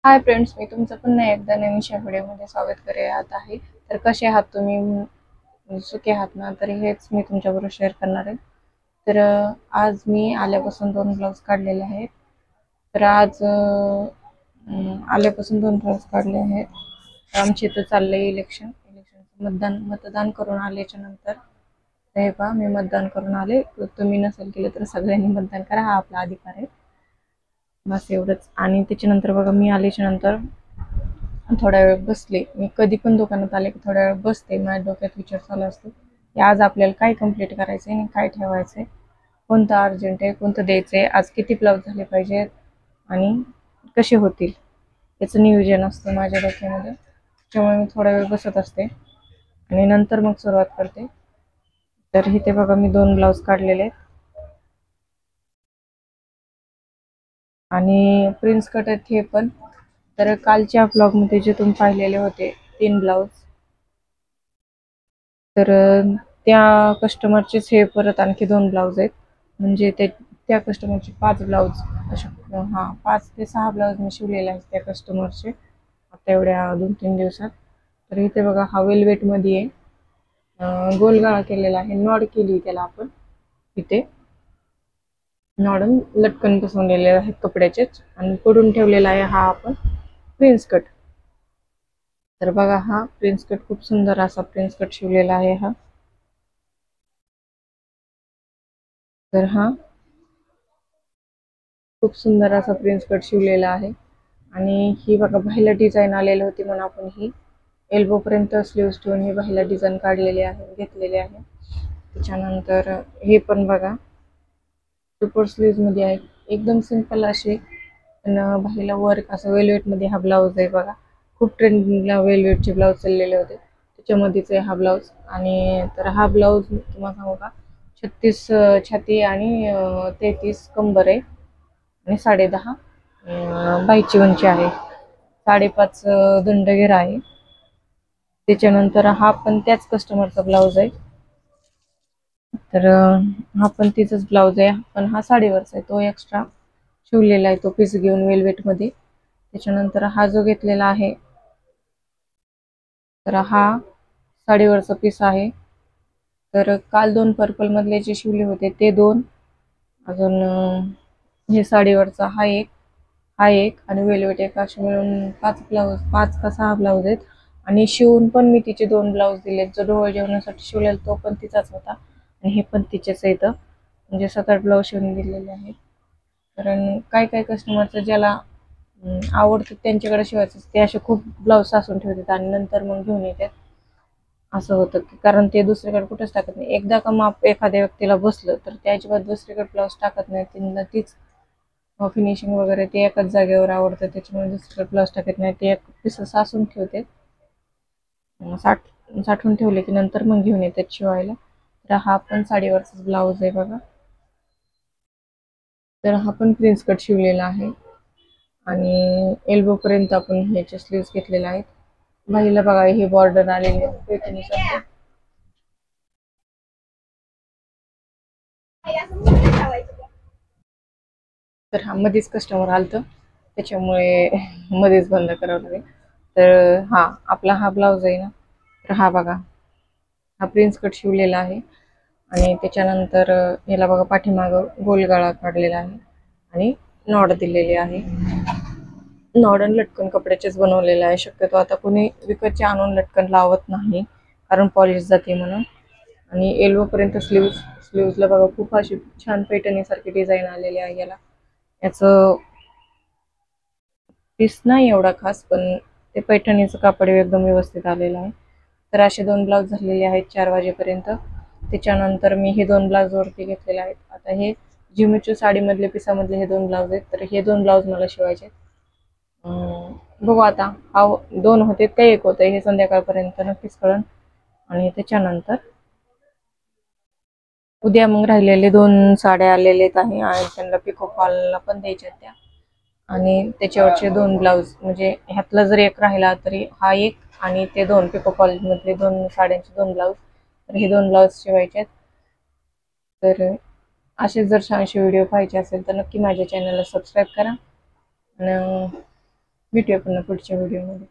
Hi friends, मी तुमचं पुन्हा एकदा नवीनशा व्हिडिओमध्ये स्वागत करत आहे. तर कसे आहात तुम्ही? सुखी आहात ना? तर हेच मी तुमच्याबरोबर शेअर करणार आहे. तर आज मी आल्यापासून 2 ब्लाऊज काढलेले आहेत. तर आज आल्यापासून 2 ब्लाऊज काढले आहेत. आमच्या इथं चाललंय इलेक्शनचं मतदान करून आल्याच्या नंतर हे पहा, मी मतदान करून आले. तुम्ही नसेल केलं तर सगळ्यांनी मतदान करा, हा आपला अधिकार आहे. बस एवढंच. आणि त्याच्यानंतर बघा, मी आल्याच्या नंतर थोडा वेळ बसले. मी कधी पण दुकानात आले की थोड्या वेळ बसते. माझ्या डोक्यात विचार चालू असतो की आज आपल्याला काय कंप्लीट करायचंय आणि काय ठेवायचंय, कोणतं अर्जंट आहे, कोणतं द्यायचंय, आज किती ब्लाऊज झाले पाहिजेत आणि कसे होतील, याचं नियोजन असतं माझ्या डोक्यामध्ये. त्यामुळे मी थोडा वेळ बसत असते आणि नंतर मग सुरुवात करते. तर इथे बघा, मी 2 ब्लाऊज काढलेले आहेत आणि प्रिन्स कट आहेत हे पण. तर कालच्या ब्लॉगमध्ये जे तुम्ही पाहिलेले होते 3 ब्लाऊज, तर त्या कस्टमरचेच हे परत आणखी 2 ब्लाऊज आहेत. म्हणजे त्या कस्टमरचे 5 ब्लाऊज असे, 5 ते 6 ब्लाऊज मी शिवलेले आहेत त्या कस्टमरचे आता एवढ्या 2-3 दिवसात. तर इथे बघा, हा वेलवेटमध्ये आहे, गोलगळा केलेला आहे, नॉड केली त्याला आपण. इथे नॉडन लटकन बसवलेले आहेत कपड्याचेच, आणि पुढून ठेवलेला आहे हा आपण प्रिन्स कट. तर बघा, हा प्रिन्स कट खूप सुंदर असा प्रिन्स कट शिवलेला आहे हा. तर हा खूप सुंदर असा प्रिन्स कट शिवलेला आहे. आणि ही बघा, बाहेरला डिझाईन आलेली होती म्हणून आपण ही एल्बो पर्यंत स्लीव्स ठेवून ही बाहेरला डिझाईन काढलेली आहे, घेतलेली आहे. त्याच्यानंतर हे पण बघा, सुपर स्लीव्स मध्ये आहे, एकदम सिंपल असे, पण बाहेरला वर्क असं वेलवेट मध्ये हा ब्लाऊज आहे बघा. खूप ट्रेंडिंगला वेलवेटचे ब्लाऊज चाललेले होते, त्याच्यामध्येच आहे हा ब्लाऊज. आणि तर हा ब्लाऊज तुम्हाला सांगू का, 36 छाती आणि 33 कंबर आहे आणि 10.5 बाईची उंची आहे, 5.5 दंडघेरा आहे. त्याच्यानंतर हा पण त्याच कस्टमरचा ब्लाऊज आहे. तर हा पण तिचाच ब्लाऊज आहे, पण हा साडीवरचा आहे, तो एक्स्ट्रा शिवलेला आहे, तो पीस घेऊन वेलवेटमध्ये. त्याच्यानंतर हा जो घेतलेला आहे, तर हा साडीवरचा पीस आहे. तर काल 2 पर्पल मधले जे शिवले होते ते 2, अजून हे साडीवरचा हा एक आणि वेलवेट एक, असे मिळून 5 ब्लाऊज, 5 का 6 ब्लाऊज आहेत. आणि शिवून पण मी तिचे 2 ब्लाऊज दिले. जो डोळे जेवणासाठी शिवलेला तो पण तिचाच होता आणि हे पण तिचेच आहेत. म्हणजे 7-8 ब्लाऊज शिवून दिलेले आहेत. कारण काय काय कस्टमरचं ज्याला आवडतं त्यांच्याकडे शिवायचं, ते असे खूप ब्लाऊज साचून ठेवतात आणि नंतर मग घेऊन येतात. असं होतं की, कारण ते दुसरीकडे कुठेच टाकत नाही. एकदा का माप एखाद्या व्यक्तीला बसलं तर त्या अजिबात दुसरीकडे ब्लाऊज टाकत नाही. त्यांना तीच फिनिशिंग वगैरे ते एकाच जागेवर आवडतं, त्याच्यामुळे दुसरीकडे ब्लाऊज टाकत नाही. ते एक पीस साचून ठेवते, साठवून ठेवले की नंतर मग घेऊन येतात शिवायला. तर हा पण साडीवरचा ब्लाऊज आहे बघा. तर हा पण प्रिन्स कट शिवलेला आहे आणि एल्बो पर्यंत आपण ह्याचे स्लीव्स घेतलेले आहेत. बाहीला बघा, हे बॉर्डर आलेले पैठणीसारखे. तर हा मध्येच कस्टमर आलतं, त्याच्यामुळे मध्येच बंद करावं लागेल. तर आपला हा ब्लाऊज आहे ना, तर हा बघा, हा प्रिन्स कट शिवलेला आहे. आणि त्याच्यानंतर याला बघा, पाठीमागं गोलगळा काढलेला आहे आणि नॉड दिलेली आहे. नॉड लटकन कपड्याचेच बनवलेलं आहे. शक्यतो आता कोणी विकतचे आणून लटकन लावत नाही, कारण पॉलिश जाते म्हणून. आणि एल्बो पर्यंत स्लीव्सला बघा, खूप अशी छान पैठणीसारखी डिझाईन आलेली आहे. याचं पीस नाही एवढा खास, पण ते पैठणीचं कापड एकदम व्यवस्थित आलेलं आहे. तर असे 2 ब्लाऊज झालेले आहेत 4 वाजेपर्यंत. त्याच्यानंतर मी हे 2 ब्लाऊज वरती घेतलेले आहेत. आता हे जिमीचू साडीमधले पिसामधले हे 2 ब्लाऊज आहेत. तर हे 2 ब्लाऊज मला शिवायचे. बघू आता, हा 2 होते का 1 होतंय हे संध्याकाळपर्यंत नक्कीच कळन. आणि त्याच्यानंतर उद्या मग राहिलेले 2 साड्या आलेले आहे आणि त्यांना पिको फॉलला पण द्यायच्या त्या. आणि त्याच्यावरचे 2 ब्लाऊज, म्हणजे ह्यातला जर एक राहिला तरी हा एक, आणि ते 2 पिको फॉल मधले 2 साड्यांचे 2 ब्लाऊज, तर हे 2 ब्लाऊज शिवायचे आहेत. तर असे जर छानसे व्हिडिओ पाहिजे असेल तर नक्की माझ्या चॅनलला सबस्क्राईब करा आणि भेटूया पुन्हा पुढच्या व्हिडिओमध्ये.